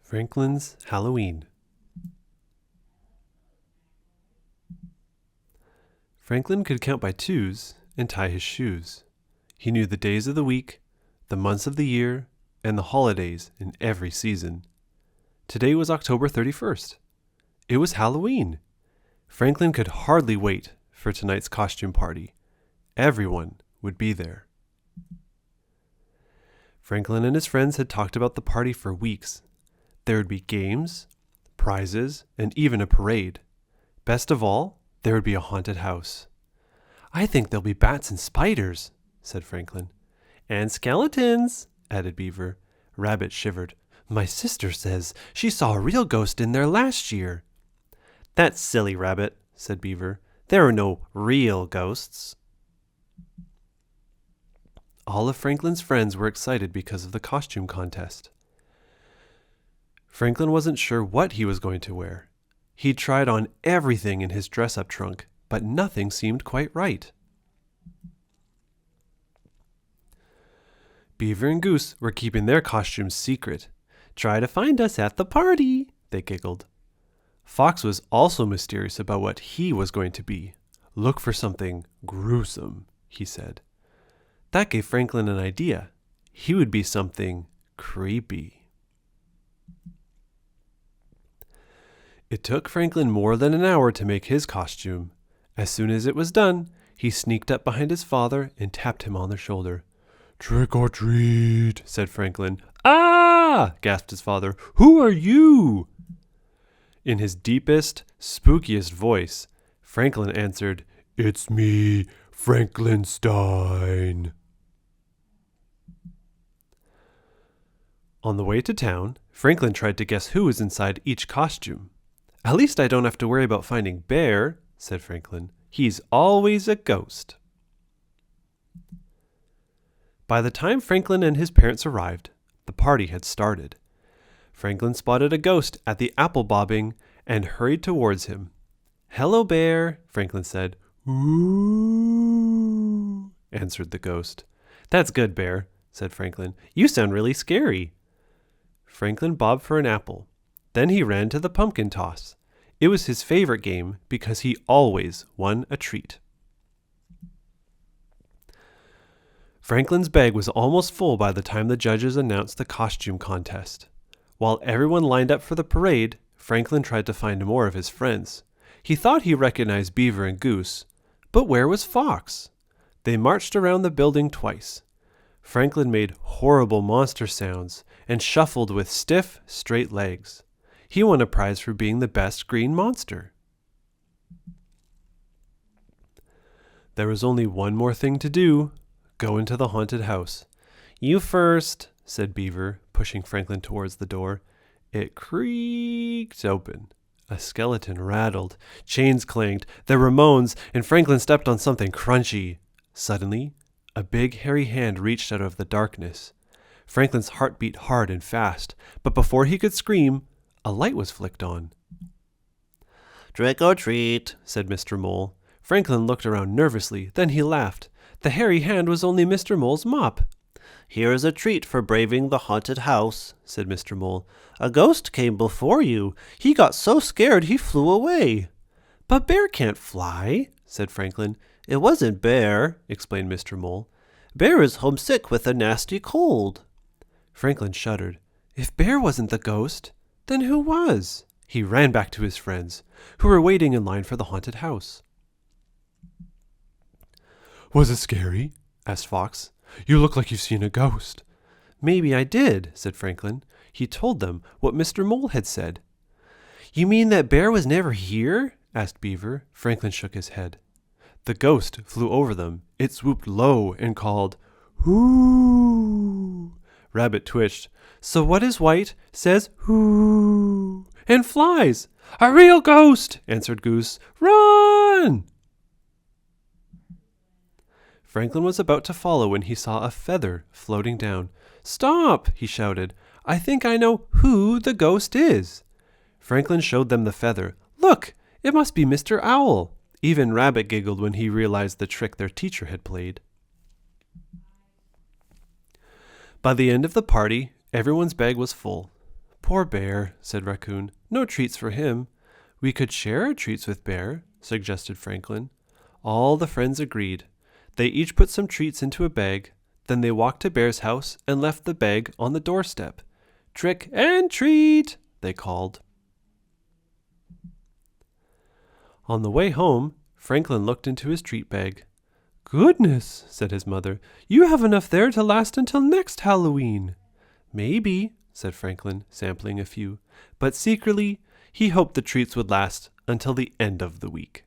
Franklin's Halloween. Franklin could count by twos and tie his shoes. He knew the days of the week, the months of the year, and the holidays in every season. Today was October 31st. It was Halloween. Franklin could hardly wait for tonight's costume party. Everyone would be there. Franklin and his friends had talked about the party for weeks. There would be games, prizes, and even a parade. Best of all, there would be a haunted house. "I think there'll be bats and spiders," said Franklin. "And skeletons," added Beaver. Rabbit shivered. "My sister says she saw a real ghost in there last year." "That's silly, Rabbit," said Beaver. "There are no real ghosts." All of Franklin's friends were excited because of the costume contest. Franklin wasn't sure what he was going to wear. He'd tried on everything in his dress-up trunk, but nothing seemed quite right. Beaver and Goose were keeping their costumes secret. "Try to find us at the party," they giggled. Fox was also mysterious about what he was going to be. "Look for something gruesome," he said. That gave Franklin an idea. He would be something creepy. It took Franklin more than an hour to make his costume. As soon as it was done, he sneaked up behind his father and tapped him on the shoulder. "Trick or treat," said Franklin. "Ah!" gasped his father. "Who are you?" In his deepest, spookiest voice, Franklin answered, "It's me, Franklinstein." On the way to town, Franklin tried to guess who was inside each costume. "At least I don't have to worry about finding Bear," said Franklin. "He's always a ghost." By the time Franklin and his parents arrived, the party had started. Franklin spotted a ghost at the apple bobbing and hurried towards him. "Hello, Bear," Franklin said. "Ooh," answered the ghost. "That's good, Bear," said Franklin. "You sound really scary." Franklin bobbed for an apple. Then he ran to the pumpkin toss. It was his favorite game because he always won a treat. Franklin's bag was almost full by the time the judges announced the costume contest. While everyone lined up for the parade, Franklin tried to find more of his friends. He thought he recognized Beaver and Goose, but where was Fox? They marched around the building twice. Franklin made horrible monster sounds and shuffled with stiff, straight legs. He won a prize for being the best green monster. There was only one more thing to do: go into the haunted house. "You first," said Beaver, pushing Franklin towards the door. It creaked open. A skeleton rattled. Chains clanged. There were moans, and Franklin stepped on something crunchy. Suddenly, a big hairy hand reached out of the darkness. Franklin's heart beat hard and fast, but before he could scream, a light was flicked on. "Trick or treat," said Mr. Mole. Franklin looked around nervously, then he laughed. The hairy hand was only Mr. Mole's mop. "Here is a treat for braving the haunted house," said Mr. Mole. "A ghost came before you. He got so scared he flew away." "But Bear can't fly," said Franklin. "It wasn't Bear," explained Mr. Mole. "Bear is homesick with a nasty cold." Franklin shuddered. If Bear wasn't the ghost, then who was? He ran back to his friends, who were waiting in line for the haunted house. "Was it scary?" asked Fox. "You look like you've seen a ghost." "Maybe I did," said Franklin. He told them what Mr. Mole had said. "You mean that Bear was never here?" asked Beaver. Franklin shook his head. The ghost flew over them. It swooped low and called, "Hoo!" Rabbit twitched. "So what is white says hoo and flies." "A real ghost," answered Goose. "Run!" Franklin was about to follow when he saw a feather floating down. "Stop!" he shouted. "I think I know who the ghost is." Franklin showed them the feather. "Look, it must be Mr. Owl." Even Rabbit giggled when he realized the trick their teacher had played. By the end of the party, everyone's bag was full. Poor Bear, said Raccoon. No treats for him. We could share our treats with Bear, suggested Franklin. All the friends agreed. They each put some treats into a bag. Then they walked to Bear's house and left the bag on the doorstep. Trick and treat, they called. On the way home, Franklin looked into his treat bag. Goodness, said his mother, you have enough there to last until next Halloween. Maybe, said Franklin, sampling a few, but secretly he hoped the treats would last until the end of the week.